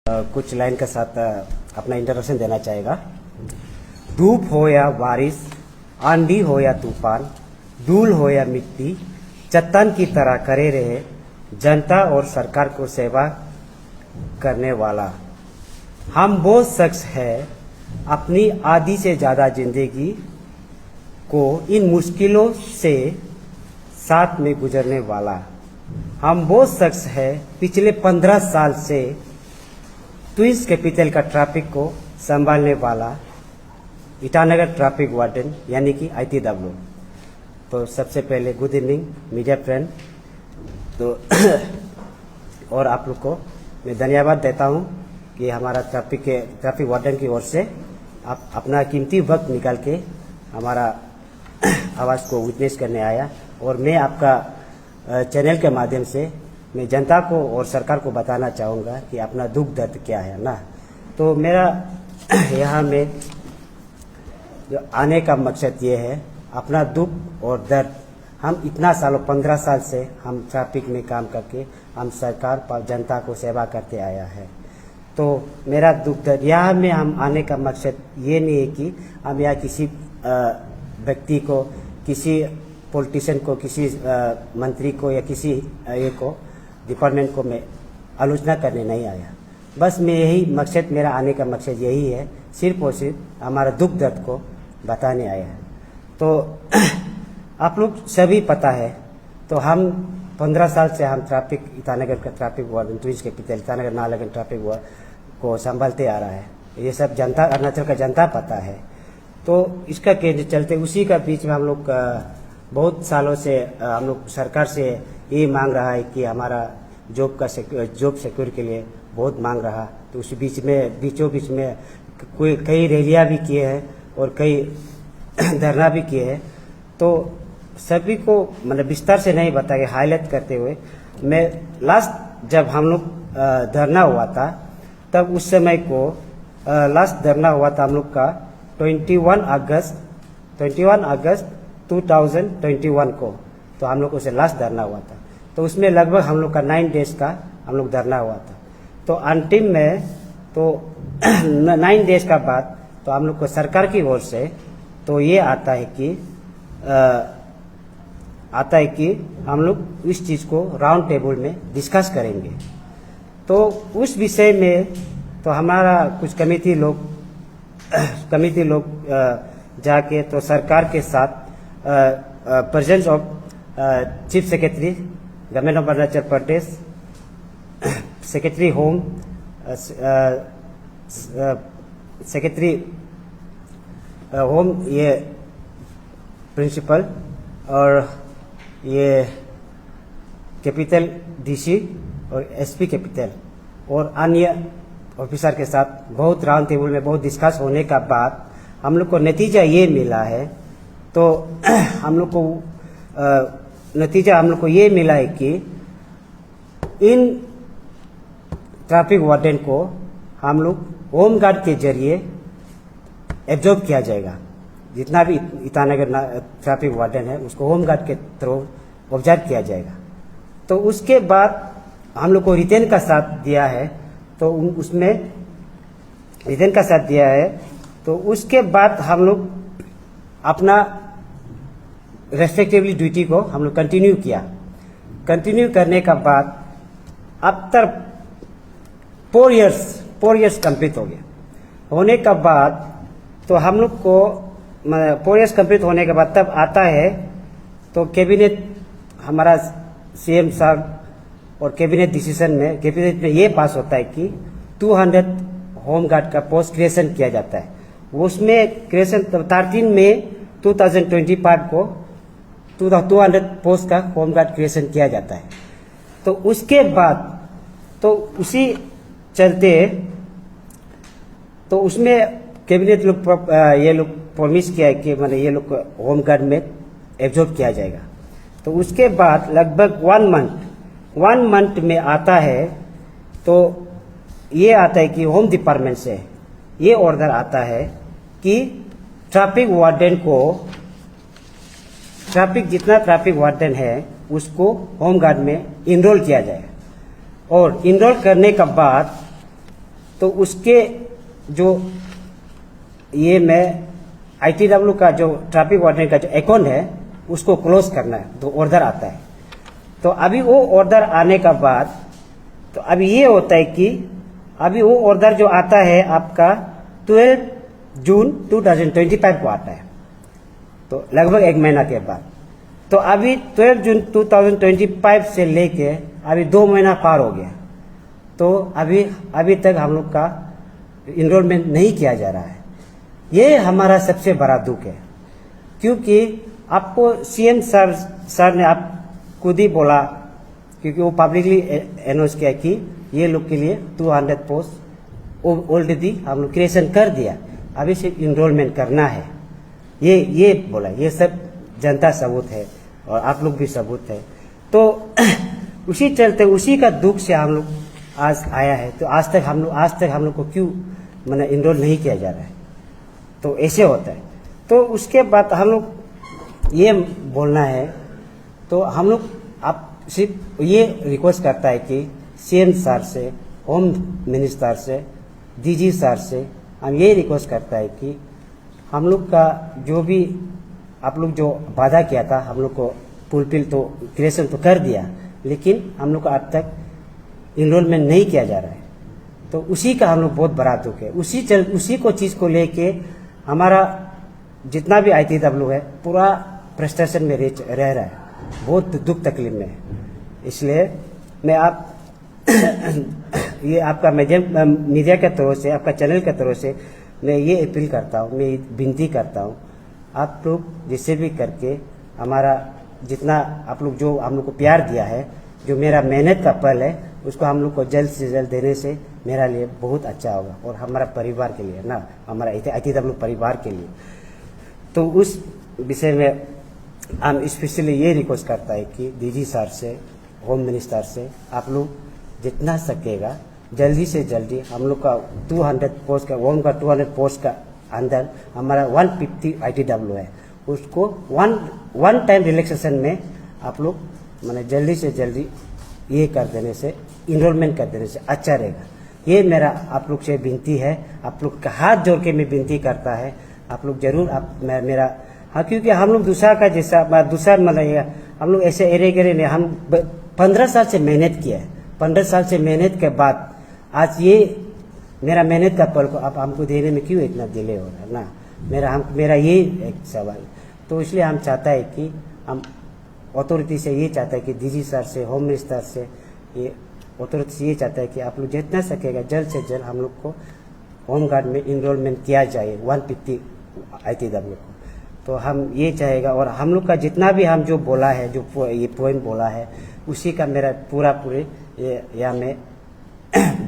कुछ लाइन के साथ अपना इंट्रोडक्शन देना चाहेगा। धूप हो या बारिश, आंधी हो या तूफान, धूल हो या मिट्टी, चट्टान की तरह करे रहे जनता और सरकार को सेवा करने वाला। हम वो शख्स है अपनी आधी से ज़्यादा जिंदगी को इन मुश्किलों से साथ में गुजरने वाला। हम वो शख्स है पिछले 15 साल से ट्विंस कैपिटल का ट्रैफिक को संभालने वाला, ईटानगर ट्रैफिक वार्डन यानी कि ITW। तो सबसे पहले गुड इवनिंग मीडिया फ्रेंड। तो और आप लोग को मैं धन्यवाद देता हूं कि हमारा ट्रैफिक वार्डन की ओर से आप अपना कीमती वक्त निकाल के हमारा आवाज़ को विटनेस करने आया। और मैं आपका चैनल के माध्यम से मैं जनता को और सरकार को बताना चाहूँगा कि अपना दुख दर्द क्या है ना। तो मेरा यहाँ में जो आने का मकसद ये है, अपना दुख और दर्द हम इतना सालों 15 साल से हम ट्रैफिक में काम करके हम सरकार पर जनता को सेवा करते आया है। तो मेरा दुख दर्द यहाँ में हम आने का मकसद ये नहीं है कि हम यहाँ किसी व्यक्ति को, किसी पॉलिटिशियन को, किसी मंत्री को या किसी ये को डिपार्टमेंट को मैं आलोचना करने नहीं आया। बस मैं यही मकसद, मेरा आने का मकसद यही है, सिर्फ और सिर्फ हमारा दुख दर्द को बताने आया है। तो आप लोग सभी पता है, तो हम 15 साल से हम ट्रैफिक ईटानगर का traffic warden, twins capital Itanagar Naharlagun traffic ward को संभालते आ रहा है। ये सब जनता, अरुणाचल का जनता पता है। तो इसका के चलते उसी का बीच में हम लोग बहुत सालों से हम लोग सरकार से ये मांग रहा है कि हमारा जॉब सिक्योर के लिए बहुत मांग रहा। तो उस बीचों बीच में कई रैलियाँ भी किए हैं और कई धरना भी किए हैं। तो सभी को मतलब विस्तार से नहीं बताया, हाईलाइट करते हुए मैं लास्ट जब हम लोग धरना हुआ था, तब उस समय को लास्ट धरना हुआ था हम लोग का 21 अगस्त 2021 को। तो हम लोग उसे लास्ट धरना हुआ था। तो उसमें लगभग हम लोग का 9 डेज का हम लोग धरना हुआ था। तो अंतिम में तो 9 डेज का बाद तो हम लोग को सरकार की ओर से तो ये आता है कि हम लोग इस चीज़ को राउंड टेबल में डिस्कस करेंगे। तो उस विषय में तो हमारा कुछ कमेटी लोग जाके तो सरकार के साथ presence of chief secretary government of Arunachal Pradesh, secretary home, secretary home, ये प्रिंसिपल और ये कैपिटल DC और SP कैपिटल और अन्य ऑफिसर के साथ बहुत राउंड टेबल में बहुत डिस्कस होने का बाद हम लोग को नतीजा ये मिला है। तो हम लोग को ये मिला है कि इन ट्रैफिक वार्डन को हम लोग होम गार्ड के जरिए एब्जॉर्ब किया जाएगा। जितना भी ईटानगर ट्रैफिक वार्डन है उसको होम गार्ड के थ्रू ऑब्जर्व किया जाएगा। तो उसके बाद हम लोग को रिटेन का साथ दिया है। तो उसमें रिटेन का साथ दिया है। तो उसके बाद हम लोग अपना रेस्पेक्टिवली ड्यूटी को हम लोग कंटिन्यू किया। कंटिन्यू करने का बाद अब तक 4 इयर्स कंप्लीट हो गया। होने का बाद तो हम लोग को 4 इयर्स कंप्लीट होने के बाद तब आता है तो कैबिनेट, हमारा CM साहब और कैबिनेट डिसीजन में, कैबिनेट में ये पास होता है कि 200 होम गार्ड का पोस्ट क्रिएशन किया जाता है। उसमें क्रिएशन 13 मई 2025 को 200 पोस्ट का होम गार्ड क्रिएशन किया जाता है। तो उसके बाद तो उसी चलते तो उसमें कैबिनेट लोग ये लोग प्रॉमिस किया है कि मतलब ये लोग होम गार्ड में एब्जॉर्ब किया जाएगा। तो उसके बाद लगभग 1 मंथ में आता है। तो ये आता है कि होम डिपार्टमेंट से ये ऑर्डर आता है कि ट्रैफिक वार्डन को, जितना ट्रैफिक वार्डन है उसको होम गार्ड में इनरोल किया जाए। और इनरोल करने के बाद तो उसके जो ये मैं ITW का जो ट्रैफिक वार्डन का जो अकाउंट है उसको क्लोज करना है, तो ऑर्डर आता है। तो अभी वो ऑर्डर आने का बाद तो अभी ये होता है कि अभी वो ऑर्डर जो आता है आपका 12 जून 2025 को आता है, तो लगभग 1 महीना के बाद। तो अभी 12 जून 2025 से लेके अभी 2 महीना पार हो गया, तो अभी तक हम लोग का इनरोलमेंट नहीं किया जा रहा है। ये हमारा सबसे बड़ा दुख है, क्योंकि आपको CM सर ने आप खुद ही बोला, क्योंकि वो पब्लिकली अनाउंस किया कि ये लोग के लिए 200 पोस्ट ऑलरेडी हम लोग क्रिएशन कर दिया, अभी सिर्फ इनरोलमेंट करना है। ये बोला, ये सब जनता सबूत है और आप लोग भी सबूत है। तो उसी चलते उसी का दुख से हम लोग आज आया है। तो आज तक हम लोग को क्यों मैंने इनरोल नहीं किया जा रहा है, तो ऐसे होता है। तो उसके बाद हम लोग ये बोलना है, तो हम लोग आप सिर्फ ये रिक्वेस्ट करता है कि CM सर से, होम मिनिस्टर से, DG सर से हम ये रिक्वेस्ट करता है कि हम लोग का जो भी आप लोग जो वादा किया था, हम लोग को फुलफिल तो क्रिएशन तो कर दिया, लेकिन हम लोग को अब तक इनरोलमेंट नहीं किया जा रहा है। तो उसी का हम लोग बहुत बड़ा दुख है। उसी को चीज़ को लेके हमारा जितना भी ITW है पूरा फ्रस्ट्रेशन में रह रहा है, बहुत दुख तकलीफ में है। इसलिए मैं आप ये आपका मीडिया के तरफ से, आपका चैनल के तरफ से मैं ये अपील करता हूँ, मैं विनती करता हूँ, आप लोग जिससे भी करके हमारा जितना आप लोग जो हम लोग को प्यार दिया है, जो मेरा मेहनत का फल है, उसको हम लोग को जल्द से जल्द देने से मेरा लिए बहुत अच्छा होगा और हमारा परिवार के लिए ना, हमारा ITW परिवार के लिए। तो उस विषय में हम स्पेशली ये रिक्वेस्ट करता है कि DG सर से, होम मिनिस्टर से आप लोग जितना सकेगा जल्दी से जल्दी हम लोग का 200 पोस्ट का, होम का 200 पोस्ट का अंदर हमारा 150 ITW है, उसको वन टाइम रिलैक्सेशन में आप लोग मैंने जल्दी से जल्दी ये कर देने से, इनरोलमेंट कर देने से अच्छा रहेगा। ये मेरा आप लोग से विनती है, आप लोग का हाथ जोड़ के मैं विनती करता है, आप लोग जरूर मेरा हाँ, क्योंकि हम लोग दूसरा मतलब हम लोग ऐसे एरे नहीं, हम 15 साल से मेहनत किया है। 15 साल से मेहनत के बाद आज ये मेरा मेहनत का फल को आप हमको देने में क्यों इतना डिले हो रहा है ना, मेरा ये एक सवाल। तो इसलिए हम चाहता है कि हम अथॉरिटी से ये चाहता है कि DG सर से, होम मिनिस्टर से, ये अथॉरिटी से ये चाहता है कि आप लोग जितना सकेगा जल्द से जल्द हम लोग को होम गार्ड में इनरोलमेंट किया जाए 150 ITW को। तो हम ये चाहेगा, और हम लोग का जितना भी हम जो बोला है, जो ये पॉइंट बोला है, उसी का मेरा पूरे यहाँ में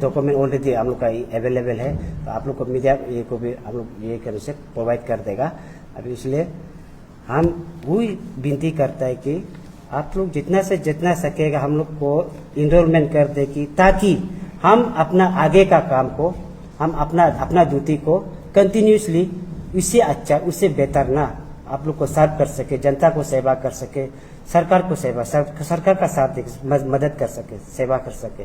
डॉक्यूमेंट ऑलरेडी हम लोग का अवेलेबल है। तो आप लोग को मीडिया ये को भी हम लोग ये कर से प्रोवाइड कर देगा। अभी इसलिए हम वही विनती करता है कि आप लोग जितना से जितना सकेगा हम लोग को इनरोलमेंट कर दे, कि ताकि हम अपना आगे का काम को, हम अपना ड्यूटी को कंटिन्यूसली उससे अच्छा, उससे बेहतर ना आप लोग को सर्व कर सके, जनता को सेवा कर सके, सरकार को सरकार का साथ दे, मदद कर सके, सेवा कर सके।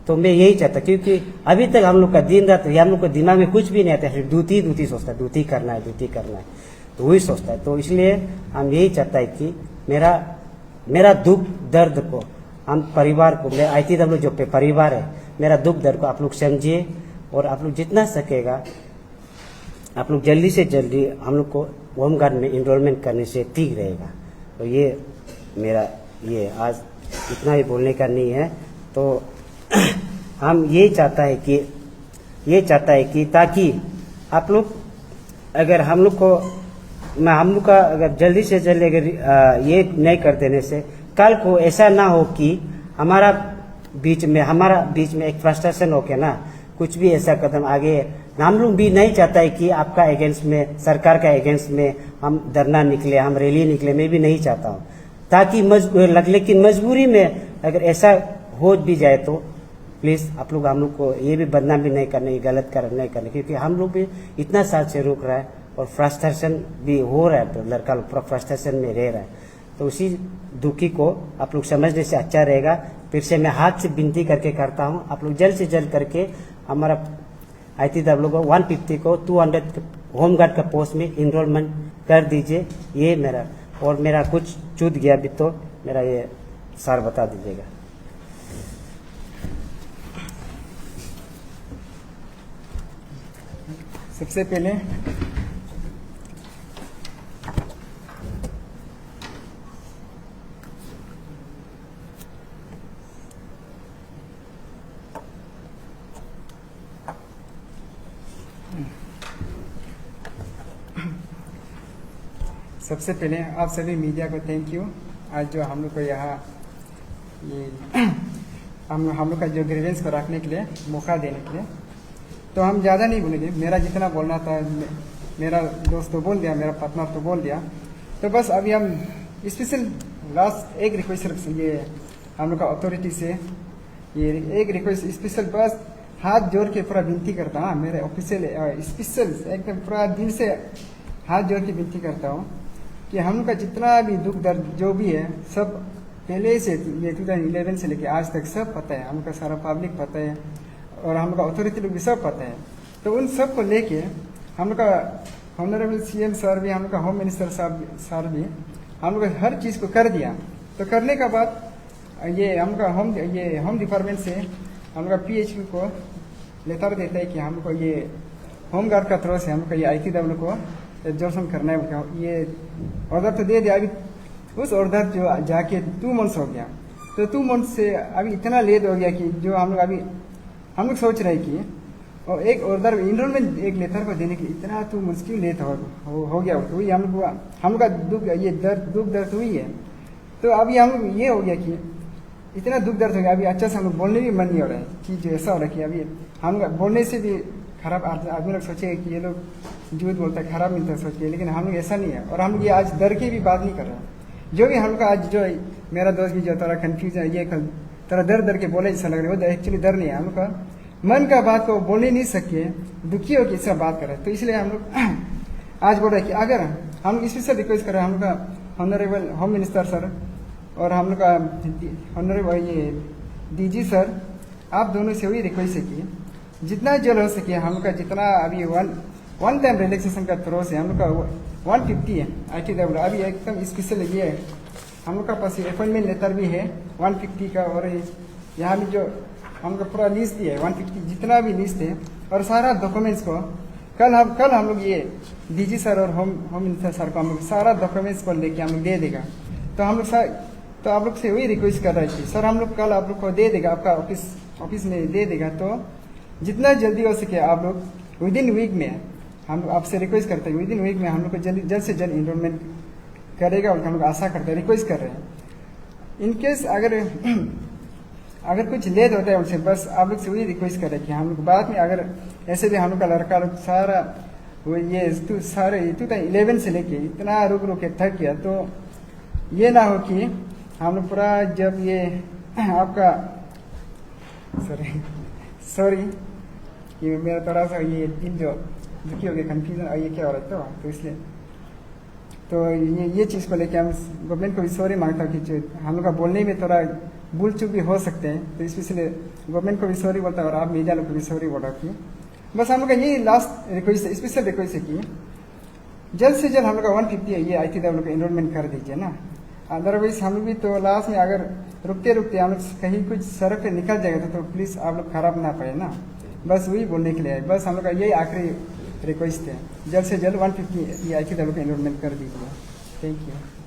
तो मैं यही चाहता, क्योंकि अभी तक हम लोग का दिन रात हम लोग को दिमाग में कुछ भी नहीं आता है, ड्यूटी सोचता है, ड्यूटी करना है, तो वही सोचता है। तो इसलिए हम यही चाहता है कि मेरा दुख दर्द को हम परिवार को, मेरा ITW जो परिवार है, मेरा दुख दर्द को आप लोग समझिए, और आप लोग जितना सकेगा आप लोग जल्दी से जल्दी हम लोग को होम गार्ड में इनरोलमेंट करने से ठीक रहेगा। तो ये मेरा ये आज इतना ही बोलने का नहीं है। तो हम ये चाहता है कि ताकि आप लोग अगर हम लोग का अगर जल्दी से जल्दी अगर ये नहीं कर देने से कल को ऐसा ना हो कि हमारा बीच में एक फ्रस्ट्रेशन हो के ना कुछ भी ऐसा कदम आगे, हम लोग भी नहीं चाहता है कि आपका अगेंस्ट में, सरकार का अगेंस्ट में हम धरना निकले, हम रैली निकले, मैं भी नहीं चाहता हूँ, ताकि लेकिन मजबूरी में अगर ऐसा हो भी जाए तो प्लीज़ आप लोग हम लोग को ये भी बदनाम भी नहीं करने, गलत नहीं करने, क्योंकि हम लोग भी इतना साल से रुक रहा है और फ्रस्ट्रेशन भी हो रहा है, तो लड़का लोग पूरा फ्रस्ट्रेशन में रह रहा है। तो उसी दुखी को आप लोग समझने से अच्छा रहेगा। फिर से मैं हाथ से विनती करके करता हूँ, आप लोग जल्द से जल्द करके हमारा ITW को 150 को 200 होमगार्ड का पोस्ट में इनरोलमेंट कर दीजिए। ये मेरा, और मेरा कुछ छूट गया भी तो मेरा ये सर बता दीजिएगा। सबसे पहले आप सभी मीडिया को थैंक यू। आज जो हम लोग को यहाँ ये हम लोग का जो ग्रीवेंस को रखने के लिए मौका देने के लिए, तो हम ज़्यादा नहीं बोलेंगे। मेरा जितना बोलना था मेरा दोस्त तो बोल दिया, मेरा पार्टनर तो बोल दिया। तो बस अभी हम स्पेशल लास्ट एक रिक्वेस्ट, ये हम लोग का अथॉरिटी से ये एक रिक्वेस्ट स्पेशल बस हाथ जोड़ के पूरा विनती करता हूँ। मेरे ऑफिशियल स्पेशल एकदम पूरा दिल से हाथ जोड़ के विनती करता हूँ कि हम लोग का जितना भी दुख दर्द जो भी है सब पहले से ये 2011 से लेके आज तक सब पता है, हम लोग का सारा पब्लिक पता है और हम लोग का अथॉरिटी लोग भी सब पता है। तो उन सब को लेके हम लोग का ऑनरेबल CM सर भी, हम लोग का होम मिनिस्टर सर भी हम लोग हर चीज़ को कर दिया। तो करने के बाद ये हम लोग का होम डिपार्टमेंट से हम लोग का PHQ को लेटर देता है कि हम लोग को ये होम गार्ड का थ्रो से हम लोग का ये ITW को एब्जॉर्प्शन करना है। ये ऑर्डर तो दे दिया, अभी उस ऑर्डर जो जाके 2 मंथ्स हो गया। तो 2 मंथ से अभी इतना लेट हो गया कि जो हम लोग सोच रहे हैं कि और एक ऑर्डर इनरोलमेंट एक लेटर को देने के लिए इतना तो मुश्किल लेट हो गया। तो वही हम लोग का दुख दर्द हुई है। तो अभी हम लोग ये हो गया कि इतना दुख दर्द हो गया, अभी अच्छा से हम लोग बोलने भी मन नहीं हो रहा है कि जो ऐसा हो रहा है कि अभी हम बोलने से भी खराब आदमी लोग सोचेगा कि ये लोग झूठ बोलता है, खराब मिलता है सोच के, लेकिन हम लोग ऐसा नहीं है। और हम लोग ये आज डर के भी बात नहीं कर रहे हैं। जो भी हम लोग का आज जो मेरा दोस्त भी जो थोड़ा कन्फ्यूज है, ये कल थोड़ा डर के बोले जैसा लग रहा है, वो एक्चुअली डर नहीं है। हम लोग का मन का बात को बोलने नहीं सके, दुखी होकर इससे बात कर रहे हैं। तो इसलिए हम लोग आज बोल रहे हैं कि अगर हम इसी से रिक्वेस्ट कर रहे हैं, हम लोग का ऑनरेबल होम मिनिस्टर सर और हम लोग का ऑनरेबल ये DG सर, आप दोनों से वही रिक्वेस्ट है कि जितना जल्द हो सके हम लोग का जितना अभी वन टाइम रिलैक्सेशन का थ्रो से हम लोग का 150 है ITW अभी एकदम स्पेशल ये है। हम लोग का पास अपॉइंटमेंट लेटर भी है 150 का, और यहाँ भी जो हम लोग का पूरा लिस्ट भी है 150 जितना भी लिस्ट है, और सारा डॉक्यूमेंट्स को कल हम लोग ये DG सर और होम मिनिस्टर सर को हम लोग सारा डॉक्यूमेंट्स को लेके हम लोग दे देगा। तो हम लोग तो आप लोग से वही रिक्वेस्ट कर रहे थे सर, हम लोग कल आप लोग को दे देगा, आपका ऑफिस में दे देगा। तो जितना जल्दी हो सके आप लोग विदिन वीक में, हम आपसे रिक्वेस्ट करते हैं विदिन वीक में हम लोग को जल्द से जल्द इनरोलमेंट करेगा, और हम लोग आशा करते हैं, रिक्वेस्ट कर रहे हैं। इनकेस अगर कुछ लेट होता है उनसे, बस आप लोग से वही रिक्वेस्ट कर रहे हैं कि हम लोग बाद में अगर ऐसे भी हम लोग का लड़का लोग सारा वो ये सारे 2011 से लेके इतना रुक के थक गया, तो ये ना हो कि हम लोग पूरा जब ये आपका सॉरी कि मेरा थोड़ा सा ये दिल जो दुखी हो गया, कन्फ्यूजन ये क्या हो रहा है। तो इसलिए तो ये चीज़ को लेके हम गवर्नमेंट को भी सॉरी मांगता हूँ कि जो हम लोग का बोलने में थोड़ा भूल चूक भी हो सकते हैं। तो इसलिए गवर्नमेंट को भी सॉरी बोलता है और आप मीडिया लोग को भी सॉरी बोल रहा हूँ। बस हम लोग का ये लास्ट रिक्वेस्ट स्पेशल रिक्वेस्ट है कि जल्द से जल्द हम लोग का 150 है ये ITW का इनरोलमेंट कर दीजिए ना। अदरवाइज हम भी तो लास्ट में अगर रुकते हम लोग कहीं कुछ सड़क पे निकल जाएगा तो प्लीज़ आप लोग खराब ना पाए ना। बस वही बोलने के लिए बस हम लोग का यही आखिरी रिक्वेस्ट है, जल्द से जल्द 150 ये ITW का इनरोलमेंट कर दीजिए। Thank you.